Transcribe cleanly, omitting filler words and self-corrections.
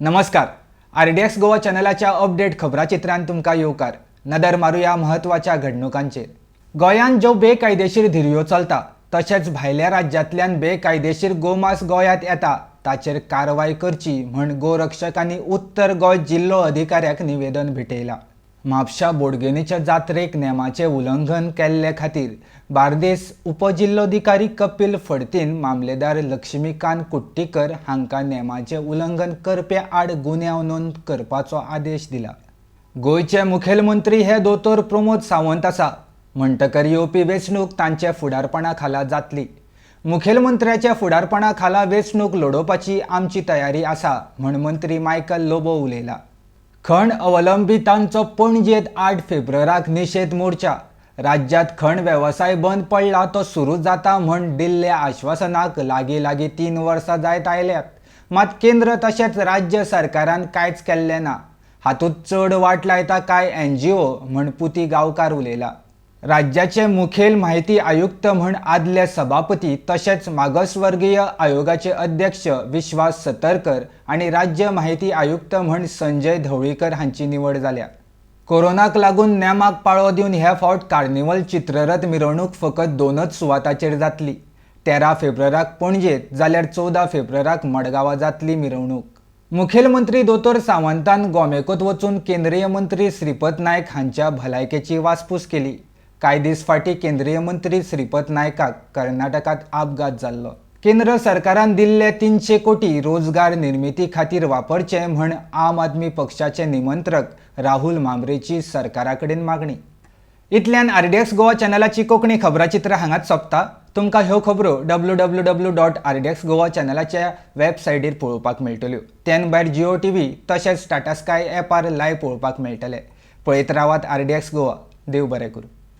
नमस्कार. RDX Goa चॅनलाच्या update खबराचित्रांत तुमकां येवकार. नदर मारूया महत्वाच्या घडणुकांचेर. गोंयांत ज्यो बेकायदेशीर धिरयो चलता तशेंच भायल्या राज्यांतल्यान बेकायदेशीर गोमांस गोंयांत येता ताचेर कारवाय करची म्हण गोरक्षकांनी उत्तर गोंय जिल्लो अधिकाऱ्याक निवेदन भिटयलां. म्हापशा बोडगिणीच्या जात्रेक नेमाचें उल्लंघन केल्ले खातीर बार्देस उपजिल्लोधिकारी कपिल फडतीन मामलेदार लक्ष्मीकांत कुट्टीकर हांकां नेमाचें उल्लंघन करप्या आड गुन्यांव नोंद करपाचो आदेश दिला. गोंयचे मुखेलमंत्री हे दोतोर प्रमोद सावंत आसा. म्हणटकर येवपी वेंचणूक तांचे फुडारपणा खाला जातली. मुखेलमंत्र्याच्या फुडारपणा खाला वेंचणूक लडोवपाची आमची तयारी आसा म्हण मंत्री मायकल लोबो उलयला. खण अवलंबितांचो पणजेंत 8 फेब्रुवाराक निशेध मोर्चा. राज्यांत खण वेवसाय बंद पडला तो सुरू जाता म्हण दिल्ल्या आश्वासनाक लागीं 3 वर्सां जायत आयल्यात. मात केंद्र तशेंच राज्य सरकारान कांयच केल्लें ना. हातूंत चड वाट लायता कांय NGO म्हण पुती गांवकार उलयला. राज्याचे मुखेल म्हायती आयुक्त म्हण आदले सभापती तशेंच मागासवर्गीय आयोगाचे अध्यक्ष विश्वास सतरकर आनी राज्य म्हायती आयुक्त म्हण संजय धवळीकर हांची निवड जाल्या. कोरोनाक लागून नेमाक पाळो दिवन हे फावट कार्निवल चित्ररथ मिरवणूक फकत 2च सुवातांचेर जातली. 13 फेब्रुवाराक पणजेंत जाल्यार 14 फेब्रुवाराक मडगांवां जातली मिरवणूक. मुखेलमंत्री दोतोर सावंतान गोमेकोत वचून केंद्रीय मंत्री श्रीपद नायक हांच्या भलायकेची वासपूस केली. कांय दीस फाटीं केंद्रीय मंत्री श्रीपद नायकाक कर्नाटकांत अपघात जाल्लो. केंद्र सरकारान दिल्ले 300 कोटी रोजगार निर्मिती खातीर वापरचे म्हण आम आदमी पक्षाचे निमंत्रक राहुल मांब्रेची सरकारा कडेन मागणी. इतल्यान RDX गोवा चॅनलाची कोंकणी खबराचित्रां हांगाच सोंपता. तुमकां ह्यो खबरो www.rdxgoa चॅनलाच्या वेबसायटीर पळोवपाक मेळटल्यो. तेन भायर जिओ TV तशेंच टाटा स्काय ॲपार लायव्ह पळोवपाक मेळटले. पळयत रावात RDX गोवा. देव बरें करूं.